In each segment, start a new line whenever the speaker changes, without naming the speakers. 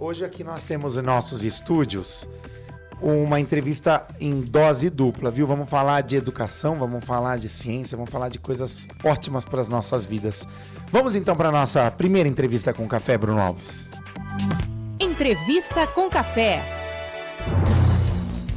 Hoje aqui nós temos em nossos estúdios uma entrevista em dose dupla, viu? Vamos falar de educação, vamos falar de ciência, vamos falar de coisas ótimas para as nossas vidas. Vamos então para a nossa primeira entrevista com café, Bruno Alves.
Entrevista com café.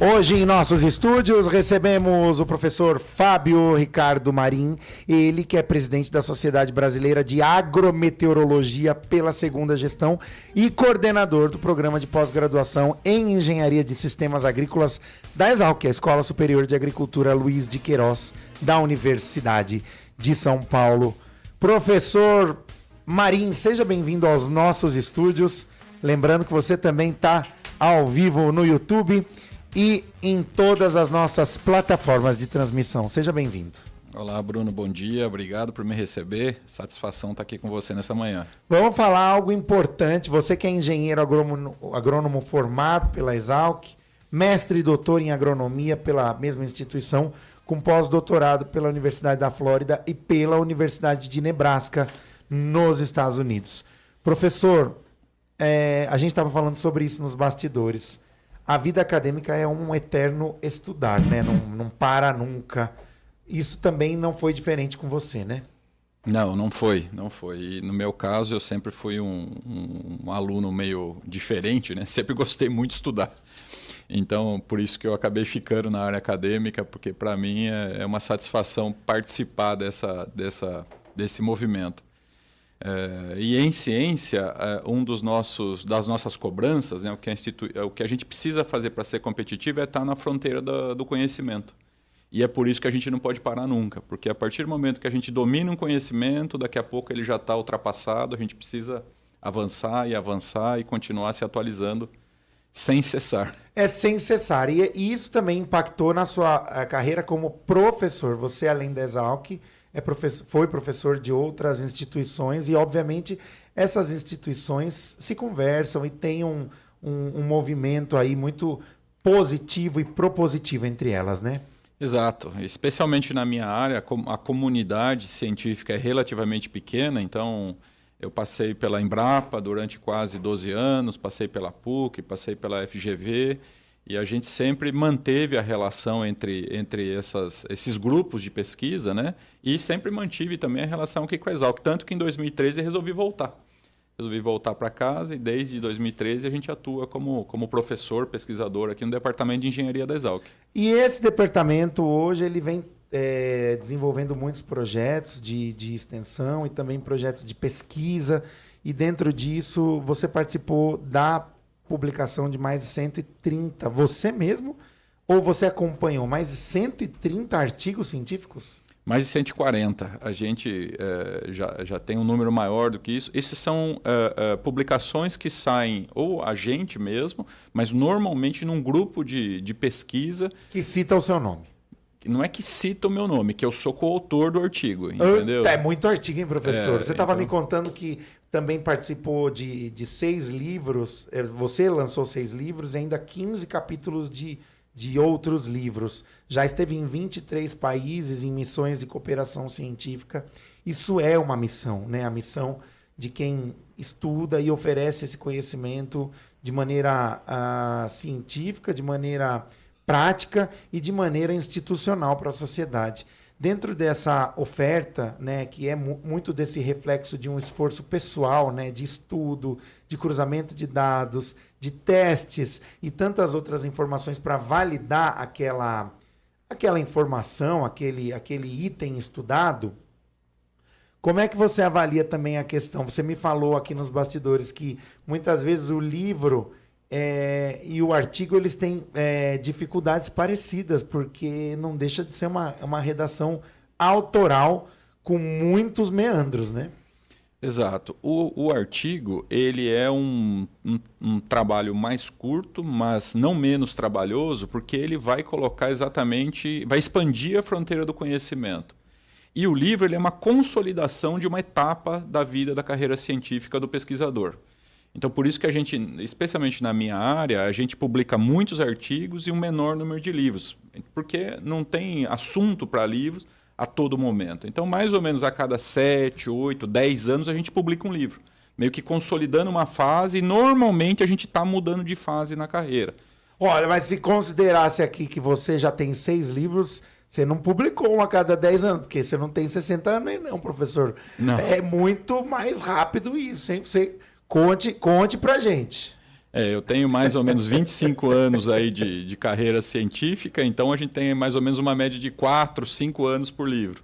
Hoje em nossos estúdios recebemos o professor Fábio Ricardo Marim, ele que é presidente da Sociedade Brasileira de Agrometeorologia pela segunda gestão e coordenador do programa de pós-graduação em Engenharia de Sistemas Agrícolas da Exalc, a Escola Superior de Agricultura Luiz de Queiroz, da Universidade de São Paulo. Professor Marim, seja bem-vindo aos nossos estúdios. Lembrando que você também está ao vivo no YouTube e em todas as nossas plataformas de transmissão. Seja bem-vindo.
Olá, Bruno, bom dia. Obrigado por me receber. Satisfação estar aqui com você nessa manhã.
Vamos falar algo importante. Você que é engenheiro agrônomo formado pela Exalc, mestre e doutor em agronomia pela mesma instituição, com pós-doutorado pela Universidade da Flórida e pela Universidade de Nebraska, nos Estados Unidos. Professor, a gente estava falando sobre isso nos bastidores. A vida acadêmica é um eterno estudar, né? Não para nunca. Isso também não foi diferente com você, né?
Não foi. E no meu caso, eu sempre fui um aluno meio diferente, né? Sempre gostei muito de estudar. Então, por isso que eu acabei ficando na área acadêmica, porque para mim é uma satisfação participar desse movimento. E em ciência, das nossas cobranças, né, o que a gente precisa fazer para ser competitivo é estar na fronteira do conhecimento. E é por isso que a gente não pode parar nunca, porque a partir do momento que a gente domina um conhecimento, daqui a pouco ele já está ultrapassado, a gente precisa avançar e continuar se atualizando sem cessar.
Sem cessar. E isso também impactou na sua carreira como professor. Você, além da Exalc, foi professor de outras instituições e, obviamente, essas instituições se conversam e tem um movimento aí muito positivo e propositivo entre elas, né?
Exato. Especialmente na minha área, a comunidade científica é relativamente pequena, então eu passei pela Embrapa durante quase 12 anos, passei pela PUC, passei pela FGV, e a gente sempre manteve a relação entre esses grupos de pesquisa, né? E sempre mantive também a relação aqui com a Exalc. Tanto que em 2013 resolvi voltar. Resolvi voltar para casa e desde 2013 a gente atua como professor, pesquisador aqui no Departamento de Engenharia da Exalc.
E esse departamento hoje ele vem desenvolvendo muitos projetos de extensão e também projetos de pesquisa. E dentro disso você participou da publicação de mais de 130. Você mesmo? Ou você acompanhou mais de 130 artigos científicos?
Mais de 140. A gente já tem um número maior do que isso. Esses são publicações que saem ou a gente mesmo, mas normalmente num grupo de pesquisa.
Que cita o seu nome.
Não é que cita o meu nome, que eu sou coautor do artigo, entendeu?
É muito artigo, hein, professor? Você estava
então...
me contando que também participou de 6 livros, você lançou 6 livros e ainda 15 capítulos de outros livros. Já esteve em 23 países em missões de cooperação científica. Isso é uma missão, né? A missão de quem estuda e oferece esse conhecimento de maneira científica, de maneira prática e de maneira institucional para a sociedade. Dentro dessa oferta, né, que é muito desse reflexo de um esforço pessoal, né, de estudo, de cruzamento de dados, de testes e tantas outras informações para validar aquela informação, aquele item estudado, como é que você avalia também a questão? Você me falou aqui nos bastidores que muitas vezes o livro e o artigo eles têm dificuldades parecidas, porque não deixa de ser uma redação autoral com muitos meandros, né?
Exato. O artigo ele é um trabalho mais curto, mas não menos trabalhoso, porque ele vai colocar vai expandir a fronteira do conhecimento. E o livro ele é uma consolidação de uma etapa da vida da carreira científica do pesquisador. Então, por isso que a gente, especialmente na minha área, a gente publica muitos artigos e um menor número de livros, porque não tem assunto para livros a todo momento. Então, mais ou menos a cada 7, 8, 10 anos, a gente publica um livro. meio que consolidando uma fase, e normalmente a gente está mudando de fase na carreira.
Olha, mas se considerasse aqui que você já tem 6 livros, você não publicou um a cada 10 anos, porque você não tem 60 anos aí não, professor.
Não.
É muito mais rápido isso, hein? Você conte pra gente.
Eu tenho mais ou menos 25 anos aí de carreira científica, então a gente tem mais ou menos uma média de 4, 5 anos por livro.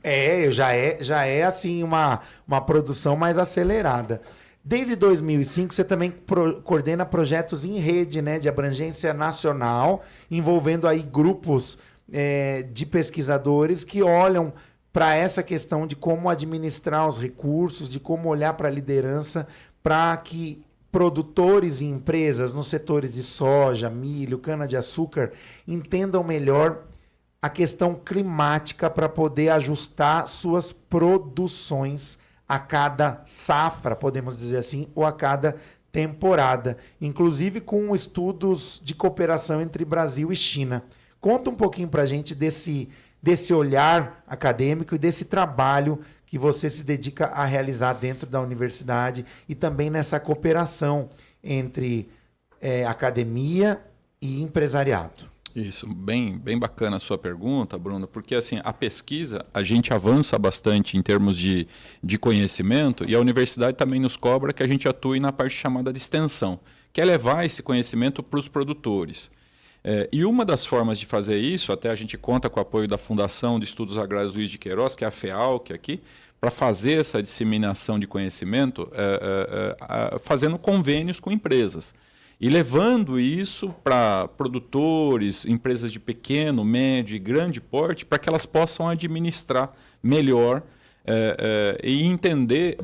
Já é assim uma produção mais acelerada. Desde 2005 você também coordena projetos em rede, né, de abrangência nacional, envolvendo aí grupos de pesquisadores que olham para essa questão de como administrar os recursos, de como olhar para a liderança, para que produtores e empresas nos setores de soja, milho, cana-de-açúcar entendam melhor a questão climática para poder ajustar suas produções a cada safra, podemos dizer assim, ou a cada temporada, inclusive com estudos de cooperação entre Brasil e China. Conta um pouquinho para a gente desse olhar acadêmico e desse trabalho que você se dedica a realizar dentro da universidade e também nessa cooperação entre academia e empresariado.
Isso, bem bacana a sua pergunta, Bruno, porque assim, a pesquisa, a gente avança bastante em termos de conhecimento e a universidade também nos cobra que a gente atue na parte chamada de extensão, que é levar esse conhecimento para os produtores. E uma das formas de fazer isso, até a gente conta com o apoio da Fundação de Estudos Agrários Luiz de Queiroz, que é a FEALC aqui, para fazer essa disseminação de conhecimento, fazendo convênios com empresas. E levando isso para produtores, empresas de pequeno, médio e grande porte, para que elas possam administrar melhor e entender.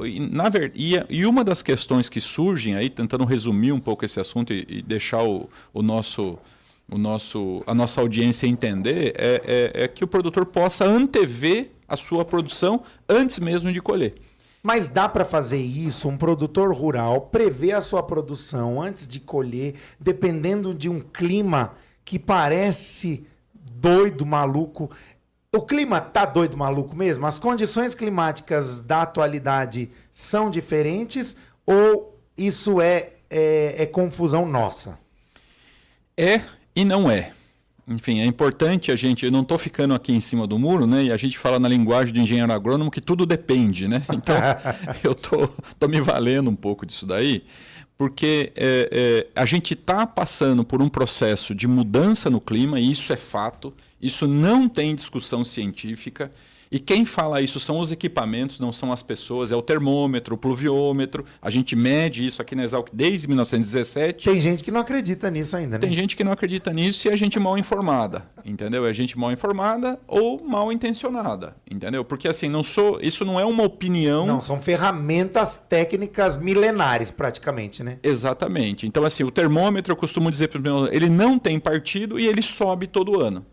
E uma das questões que surgem aí, tentando resumir um pouco esse assunto e deixar a nossa audiência entender, é que o produtor possa antever a sua produção antes mesmo de colher.
Mas dá para fazer isso, um produtor rural prever a sua produção antes de colher, dependendo de um clima que parece doido, maluco. O clima tá doido, maluco mesmo? As condições climáticas da atualidade são diferentes ou isso é confusão nossa?
É e não é. Enfim, é importante eu não estou ficando aqui em cima do muro, né? E a gente fala na linguagem do engenheiro agrônomo que tudo depende, né? Então, eu tô me valendo um pouco disso daí, porque a gente está passando por um processo de mudança no clima, e isso é fato, isso não tem discussão científica, e quem fala isso são os equipamentos, não são as pessoas, é o termômetro, o pluviômetro, a gente mede isso aqui na Exalc desde 1917.
Tem gente que não acredita nisso ainda, né?
Tem gente que não acredita nisso e é gente mal informada, entendeu? É gente mal informada ou mal intencionada, entendeu? Porque assim, isso não é uma opinião...
Não, são ferramentas técnicas milenares praticamente, né?
Exatamente. Então assim, o termômetro, eu costumo dizer para os meus alunos, ele não tem partido e ele sobe todo ano.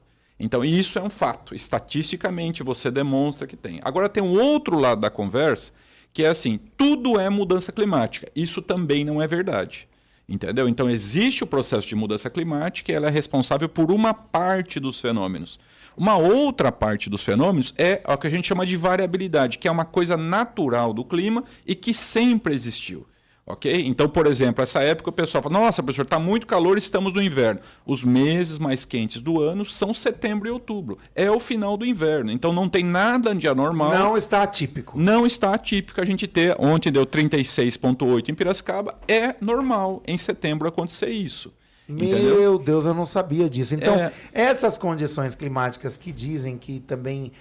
Então, isso é um fato. Estatisticamente, você demonstra que tem. Agora, tem um outro lado da conversa, que é assim, tudo é mudança climática. Isso também não é verdade. Entendeu? Então, existe o processo de mudança climática e ela é responsável por uma parte dos fenômenos. Uma outra parte dos fenômenos é o que a gente chama de variabilidade, que é uma coisa natural do clima e que sempre existiu. Okay? Então, por exemplo, essa época o pessoal fala, nossa, professor, está muito calor, estamos no inverno. Os meses mais quentes do ano são setembro e outubro. É o final do inverno. Então, não tem nada de anormal.
Não está atípico.
Não está atípico a gente ter. Ontem deu 36,8 em Piracicaba. É normal em setembro acontecer isso. Entendeu?
Meu Deus, eu não sabia disso. Então, essas condições climáticas que dizem que também...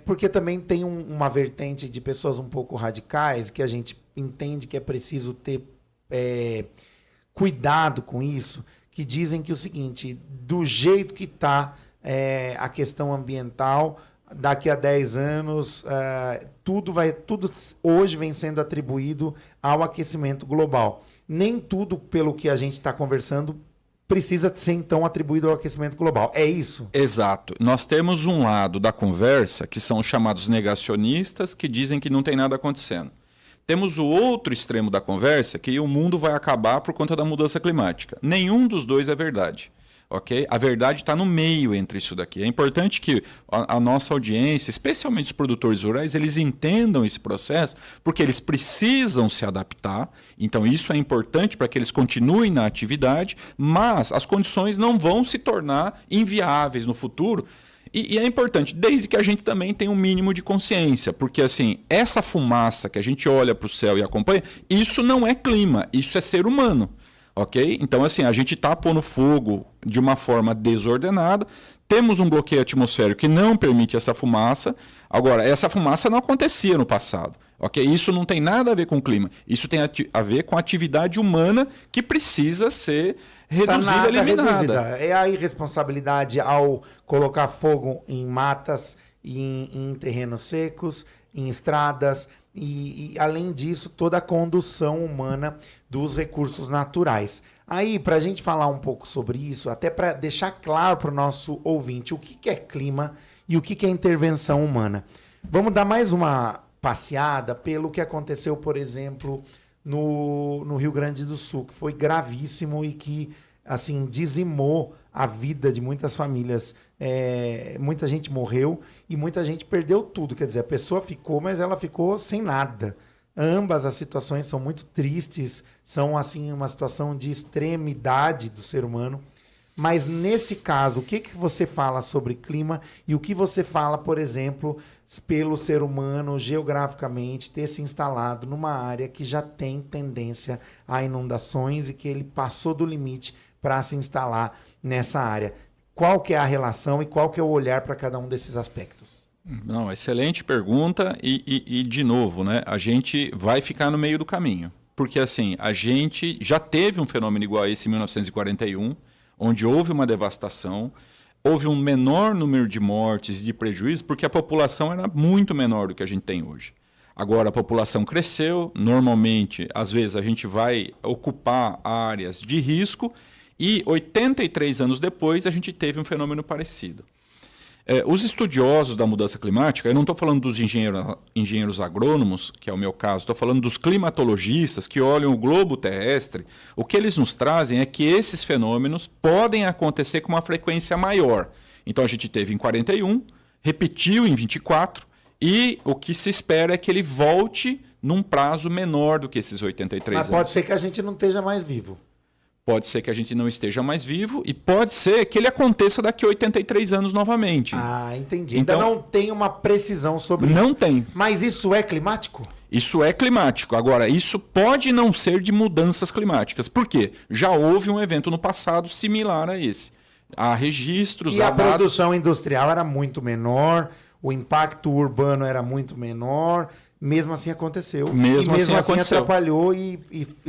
porque também tem uma vertente de pessoas um pouco radicais que a gente entende que é preciso ter cuidado com isso, que dizem que o seguinte, do jeito que está a questão ambiental, daqui a 10 anos, tudo hoje vem sendo atribuído ao aquecimento global. Nem tudo pelo que a gente está conversando precisa ser, então, atribuído ao aquecimento global. É isso?
Exato. Nós temos um lado da conversa, que são os chamados negacionistas, que dizem que não tem nada acontecendo. Temos o outro extremo da conversa, que o mundo vai acabar por conta da mudança climática. Nenhum dos dois é verdade. ok? A verdade está no meio entre isso daqui. É importante que a nossa audiência, especialmente os produtores rurais, eles entendam esse processo, porque eles precisam se adaptar. Então, isso é importante para que eles continuem na atividade, mas as condições não vão se tornar inviáveis no futuro. E é importante, desde que a gente também tenha um mínimo de consciência, porque assim, essa fumaça que a gente olha para o céu e acompanha, isso não é clima, isso é ser humano, ok? Então assim, a gente está pondo fogo de uma forma desordenada, temos um bloqueio atmosférico que não permite essa fumaça. Agora, essa fumaça não acontecia no passado, ok? Isso não tem nada a ver com o clima, isso tem a ver com a atividade humana que precisa ser reduzida, eliminada.
É a irresponsabilidade ao colocar fogo em matas, em terrenos secos, em estradas e, além disso, toda a condução humana dos recursos naturais. Aí, para a gente falar um pouco sobre isso, até para deixar claro para o nosso ouvinte o que é clima e o que é intervenção humana. Vamos dar mais uma passeada pelo que aconteceu, por exemplo, no Rio Grande do Sul, que foi gravíssimo e que assim dizimou a vida de muitas famílias. Muita gente morreu e muita gente perdeu tudo. Quer dizer, a pessoa ficou, mas ela ficou sem nada. Ambas as situações são muito tristes, são assim uma situação de extremidade do ser humano. Mas nesse caso, o que você fala sobre clima e o que você fala, por exemplo, pelo ser humano geograficamente ter se instalado numa área que já tem tendência a inundações e que ele passou do limite para se instalar nessa área? Qual que é a relação e qual que é o olhar para cada um desses aspectos?
Não, excelente pergunta e de novo, né, a gente vai ficar no meio do caminho. Porque assim, a gente já teve um fenômeno igual a esse em 1941, onde houve uma devastação, houve um menor número de mortes e de prejuízos, porque a população era muito menor do que a gente tem hoje. Agora a população cresceu, normalmente, às vezes a gente vai ocupar áreas de risco e 83 anos depois a gente teve um fenômeno parecido. Os estudiosos da mudança climática, eu não estou falando dos engenheiros agrônomos, que é o meu caso, estou falando dos climatologistas que olham o globo terrestre. O que eles nos trazem é que esses fenômenos podem acontecer com uma frequência maior. Então a gente teve em 41, repetiu em 24 e o que se espera é que ele volte num prazo menor do que esses 83 anos.
Mas pode ser que a gente não esteja mais vivo.
Pode ser que a gente não esteja mais vivo e pode ser que ele aconteça daqui a 83 anos novamente.
Ah, entendi.
Então,
ainda não tem uma precisão sobre isso.
Não tem.
Mas isso é climático?
Isso é climático. Agora, isso pode não ser de mudanças climáticas. Por quê? Já houve um evento no passado similar a esse. Há registros...
E a produção industrial era muito menor, o impacto urbano era muito menor... Mesmo assim aconteceu.
Mesmo assim aconteceu.
Atrapalhou e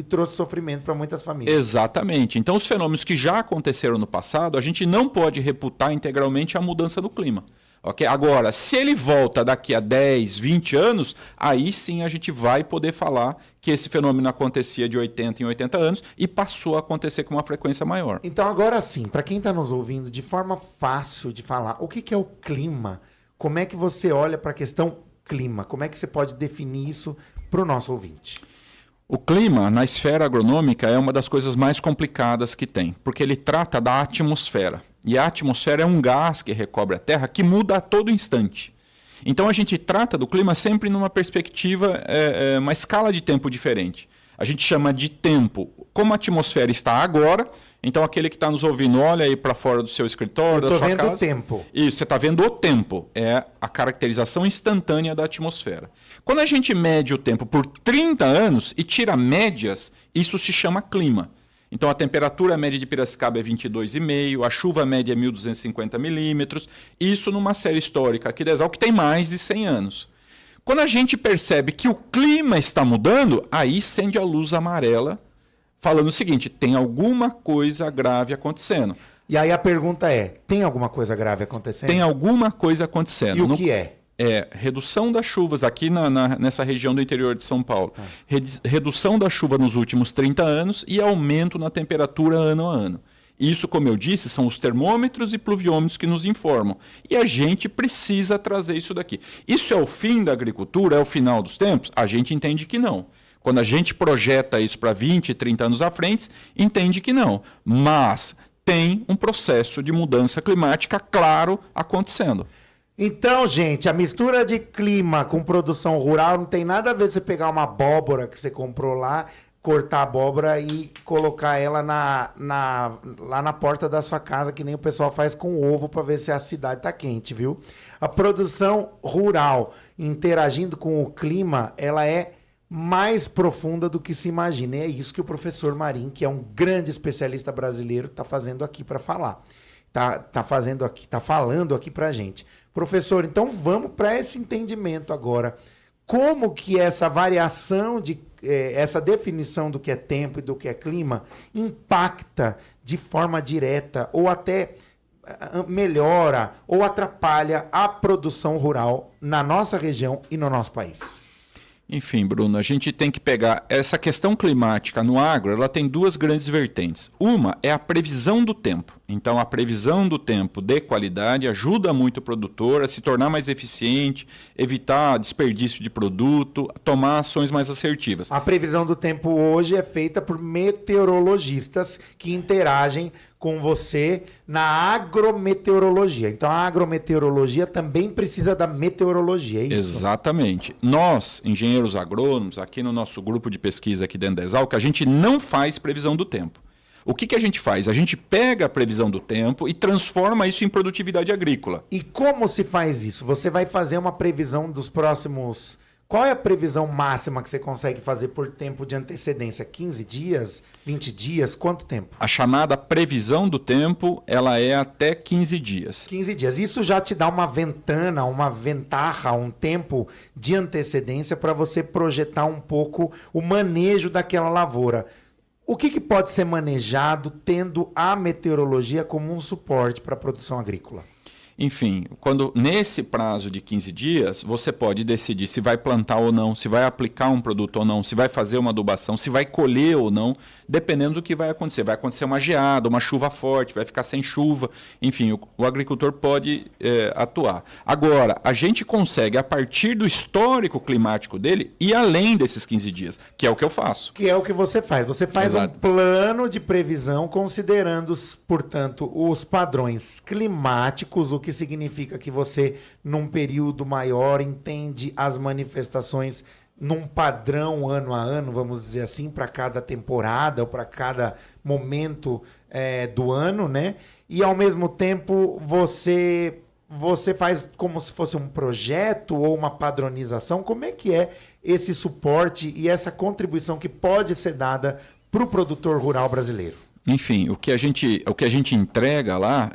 trouxe sofrimento para muitas famílias.
Exatamente. Então, os fenômenos que já aconteceram no passado, a gente não pode reputar integralmente a mudança do clima. Okay? Agora, se ele volta daqui a 10, 20 anos, aí sim a gente vai poder falar que esse fenômeno acontecia de 80 em 80 anos e passou a acontecer com uma frequência maior.
Então, agora sim, para quem está nos ouvindo, de forma fácil de falar, o que é o clima? Como é que você olha para a questão clima? Como é que você pode definir isso para o nosso ouvinte?
O clima, na esfera agronômica, é uma das coisas mais complicadas que tem, porque ele trata da atmosfera. E a atmosfera é um gás que recobre a Terra que muda a todo instante. Então a gente trata do clima sempre numa perspectiva, uma escala de tempo diferente. A gente chama de tempo. Como a atmosfera está agora, então aquele que está nos ouvindo, olha aí para fora do seu escritório, da sua casa.
Estou vendo o tempo.
Isso, você está vendo o tempo. É a caracterização instantânea da atmosfera. Quando a gente mede o tempo por 30 anos e tira médias, isso se chama clima. Então a temperatura média de Piracicaba é 22,5, a chuva média é 1.250 milímetros, isso numa série histórica aqui da Exalc que tem mais de 100 anos. Quando a gente percebe que o clima está mudando, aí acende a luz amarela, falando o seguinte, tem alguma coisa grave acontecendo.
E aí a pergunta é, tem alguma coisa grave acontecendo?
Tem alguma coisa acontecendo.
E o que é?
Redução das chuvas aqui nessa região do interior de São Paulo. Redução da chuva nos últimos 30 anos e aumento na temperatura ano a ano. Isso, como eu disse, são os termômetros e pluviômetros que nos informam. E a gente precisa trazer isso daqui. Isso é o fim da agricultura? É o final dos tempos? A gente entende que não. Quando a gente projeta isso para 20, 30 anos à frente, entende que não. Mas tem um processo de mudança climática claro acontecendo.
Então, gente, a mistura de clima com produção rural não tem nada a ver com você pegar uma abóbora que você comprou lá, cortar a abóbora e colocar ela lá na porta da sua casa, que nem o pessoal faz com ovo para ver se a cidade está quente, viu? A produção rural interagindo com o clima, ela é mais profunda do que se imagina. E é isso que o professor Marim, que é um grande especialista brasileiro, está fazendo aqui para falar. Tá falando aqui para a gente. Professor, então vamos para esse entendimento agora. Como que essa variação, essa definição do que é tempo e do que é clima impacta de forma direta ou até melhora ou atrapalha a produção rural na nossa região e no nosso país?
Enfim, Bruno, a gente tem que pegar essa questão climática no agro, ela tem duas grandes vertentes. Uma é a previsão do tempo. Então, a previsão do tempo de qualidade ajuda muito o produtor a se tornar mais eficiente, evitar desperdício de produto, tomar ações mais assertivas.
A previsão do tempo hoje é feita por meteorologistas que interagem com você na agrometeorologia. Então, a agrometeorologia também precisa da meteorologia, é isso?
Exatamente. Nós, engenheiros agrônomos, aqui no nosso grupo de pesquisa aqui dentro da Exalc, a gente não faz previsão do tempo. O que a gente faz? A gente pega a previsão do tempo e transforma isso em produtividade agrícola.
E como se faz isso? Você vai fazer uma previsão dos próximos... Qual é a previsão máxima que você consegue fazer por tempo de antecedência? 15 dias? 20 dias? Quanto tempo?
A chamada previsão do tempo, ela é até 15 dias.
15 dias. Isso já te dá uma ventana, uma ventarra, um tempo de antecedência para você projetar um pouco o manejo daquela lavoura. O que pode ser manejado tendo a meteorologia como um suporte para a produção agrícola?
Enfim, quando nesse prazo de 15 dias, você pode decidir se vai plantar ou não, se vai aplicar um produto ou não, se vai fazer uma adubação, se vai colher ou não, dependendo do que vai acontecer. Vai acontecer uma geada, uma chuva forte, vai ficar sem chuva, enfim, o agricultor pode atuar. Agora, a gente consegue, a partir do histórico climático dele, ir além desses 15 dias, que é o que eu faço.
Que é o que você faz. Você faz um plano de previsão considerando, portanto, os padrões climáticos, o que significa que você, num período maior, entende as manifestações num padrão ano a ano, vamos dizer assim, para cada temporada ou para cada momento do ano, né? E, ao mesmo tempo, você faz como se fosse um projeto ou uma padronização. Como é que é esse suporte e essa contribuição que pode ser dada para o produtor rural brasileiro?
Enfim, o que a gente entrega lá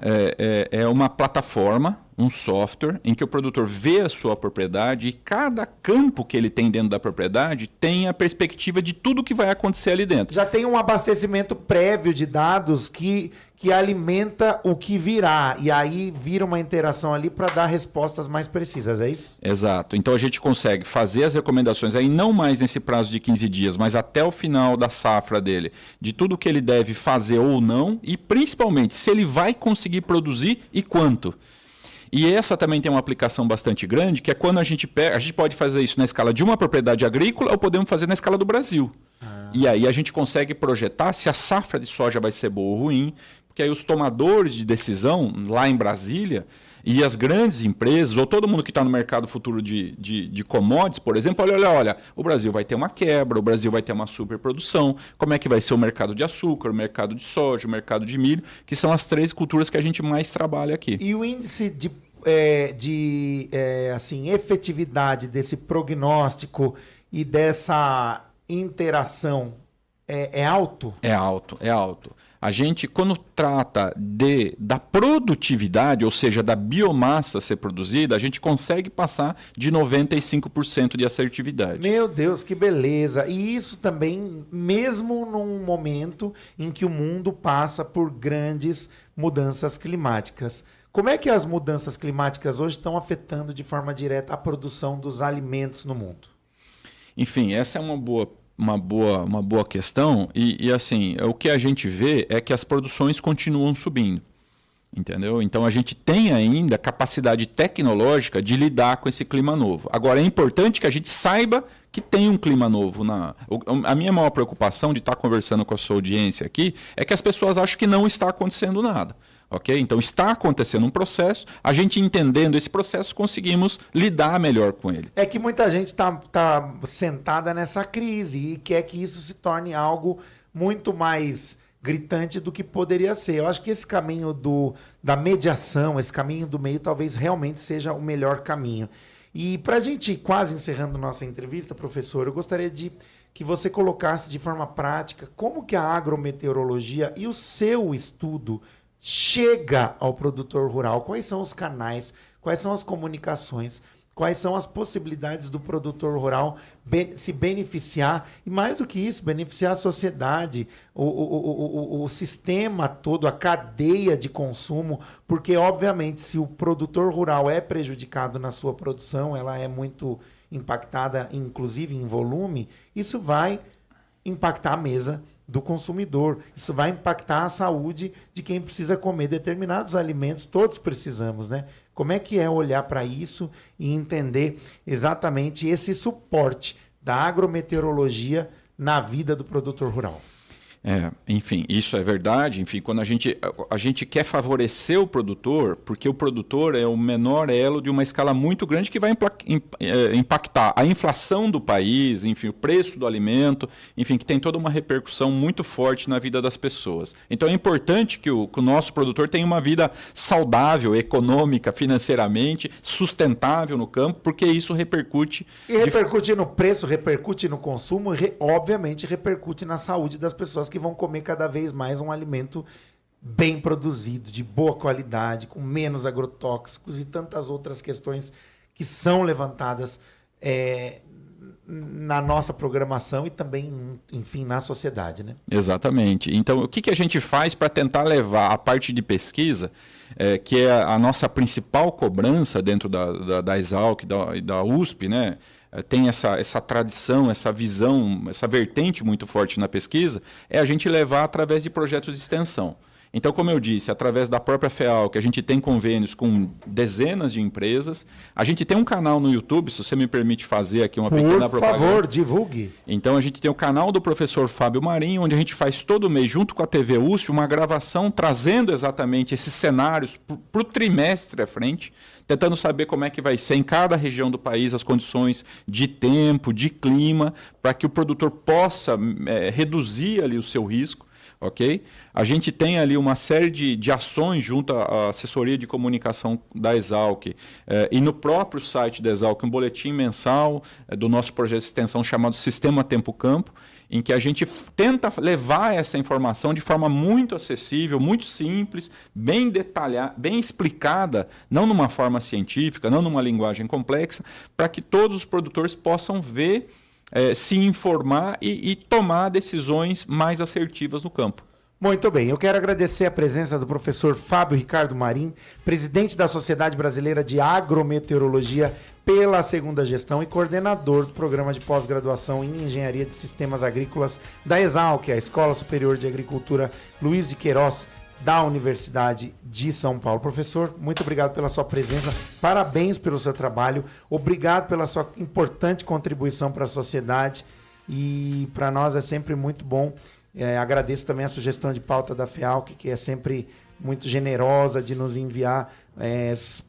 é uma plataforma, um software, em que o produtor vê a sua propriedade e cada campo que ele tem dentro da propriedade tem a perspectiva de tudo que vai acontecer ali dentro.
Já tem um abastecimento prévio de dados que alimenta o que virá, e aí vira uma interação ali para dar respostas mais precisas, é isso?
Exato. Então a gente consegue fazer as recomendações aí não mais nesse prazo de 15 dias, mas até o final da safra dele, de tudo que ele deve fazer ou não, e principalmente se ele vai conseguir produzir e quanto. E essa também tem uma aplicação bastante grande, que é quando a gente pode fazer isso na escala de uma propriedade agrícola ou podemos fazer na escala do Brasil. E aí a gente consegue projetar se a safra de soja vai ser boa ou ruim, porque aí os tomadores de decisão lá em Brasília e as grandes empresas, ou todo mundo que está no mercado futuro de commodities, por exemplo, olha, o Brasil vai ter uma quebra, o Brasil vai ter uma superprodução, como é que vai ser o mercado de açúcar, o mercado de soja, o mercado de milho, que são as 3 culturas que a gente mais trabalha aqui.
E o índice de efetividade desse prognóstico e dessa interação é alto?
É alto. A gente, quando trata da produtividade, ou seja, da biomassa ser produzida, a gente consegue passar de 95% de assertividade.
Meu Deus, que beleza! E isso também, mesmo num momento em que o mundo passa por grandes mudanças climáticas. Como é que as mudanças climáticas hoje estão afetando de forma direta a produção dos alimentos no mundo?
Enfim, essa é uma boa questão e assim, o que a gente vê é que as produções continuam subindo. Entendeu? Então a gente tem ainda capacidade tecnológica de lidar com esse clima novo. Agora é importante que a gente saiba que tem um clima novo. A minha maior preocupação de estar conversando com a sua audiência aqui é que as pessoas acham que não está acontecendo nada. Ok? Então está acontecendo um processo, a gente entendendo esse processo conseguimos lidar melhor com ele.
É que muita gente tá sentada nessa crise e quer que isso se torne algo muito mais gritante do que poderia ser. Eu acho que esse caminho da mediação, esse caminho do meio, talvez realmente seja o melhor caminho. E para a gente ir quase encerrando nossa entrevista, professor, eu gostaria de que você colocasse de forma prática como que a agrometeorologia e o seu estudo chega ao produtor rural. Quais são os canais, quais são as comunicações, quais são as possibilidades do produtor rural se beneficiar, e mais do que isso, beneficiar a sociedade, o sistema todo, a cadeia de consumo, porque, obviamente, se o produtor rural é prejudicado na sua produção, ela é muito impactada, inclusive em volume, isso vai impactar a mesa do consumidor, isso vai impactar a saúde de quem precisa comer determinados alimentos, todos precisamos, né? Como é que é olhar para isso e entender exatamente esse suporte da agrometeorologia na vida do produtor rural?
Enfim, isso é verdade. Enfim, quando a gente quer favorecer o produtor, porque o produtor é o menor elo de uma escala muito grande que vai impactar a inflação do país, enfim, o preço do alimento, enfim, que tem toda uma repercussão muito forte na vida das pessoas. Então é importante que o nosso produtor tenha uma vida saudável, econômica, financeiramente, sustentável no campo, porque isso repercute...
E repercute no preço, repercute no consumo, obviamente repercute na saúde das pessoas que vão comer cada vez mais um alimento bem produzido, de boa qualidade, com menos agrotóxicos e tantas outras questões que são levantadas na nossa programação e também, enfim, na sociedade, né?
Exatamente. Então, o que a gente faz para tentar levar a parte de pesquisa, que é a nossa principal cobrança dentro da Exalc e da USP, né? Tem essa tradição, essa visão, essa vertente muito forte na pesquisa, é a gente levar através de projetos de extensão. Então, como eu disse, através da própria FEAL, que a gente tem convênios com dezenas de empresas, a gente tem um canal no YouTube, se você me permite fazer aqui uma pequena propaganda.
Por favor, divulgue.
Então, a gente tem o canal do professor Fábio Marinho, onde a gente faz todo mês, junto com a TV USP, uma gravação trazendo exatamente esses cenários para o trimestre à frente, tentando saber como é que vai ser em cada região do país as condições de tempo, de clima, para que o produtor possa reduzir ali o seu risco. Ok? A gente tem ali uma série de ações junto à assessoria de comunicação da Exalc e no próprio site da Exalc, um boletim mensal do nosso projeto de extensão chamado Sistema Tempo Campo, em que a gente tenta levar essa informação de forma muito acessível, muito simples, bem detalhada, bem explicada, não numa forma científica, não numa linguagem complexa, para que todos os produtores possam ver, se informar e tomar decisões mais assertivas no campo.
Muito bem, eu quero agradecer a presença do professor Fábio Ricardo Marim, presidente da Sociedade Brasileira de Agrometeorologia pela segunda gestão e coordenador do programa de pós-graduação em Engenharia de Sistemas Agrícolas da Exalc, a Escola Superior de Agricultura Luiz de Queiroz, da Universidade de São Paulo. Professor, muito obrigado pela sua presença, parabéns pelo seu trabalho, obrigado pela sua importante contribuição para a sociedade e para nós é sempre muito bom. Agradeço também a sugestão de pauta da FEALC, que é sempre muito generosa de nos enviar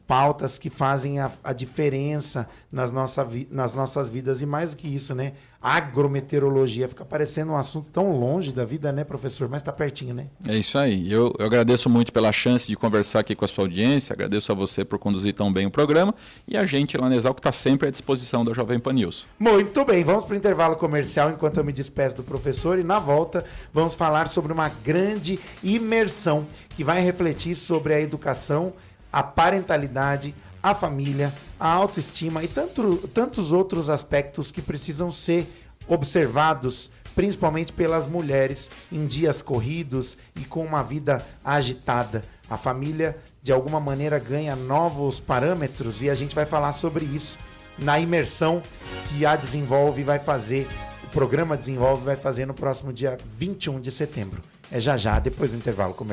pautas que fazem a diferença nas nossas vidas. E mais do que isso, né? Agrometeorologia fica parecendo um assunto tão longe da vida, né, professor? Mas está pertinho, né?
É isso aí. Eu agradeço muito pela chance de conversar aqui com a sua audiência, agradeço a você por conduzir tão bem o programa e a gente lá na Exalc está sempre à disposição da Jovem Pan News.
Muito bem, vamos para o intervalo comercial enquanto eu me despeço do professor e na volta vamos falar sobre uma grande imersão que vai refletir sobre a educação, a parentalidade, a família, a autoestima e tantos outros aspectos que precisam ser observados, principalmente pelas mulheres em dias corridos e com uma vida agitada. A família, de alguma maneira, ganha novos parâmetros e a gente vai falar sobre isso na imersão que a Desenvolve vai fazer, o programa Desenvolve vai fazer no próximo dia 21 de setembro. É já, depois do intervalo comercial.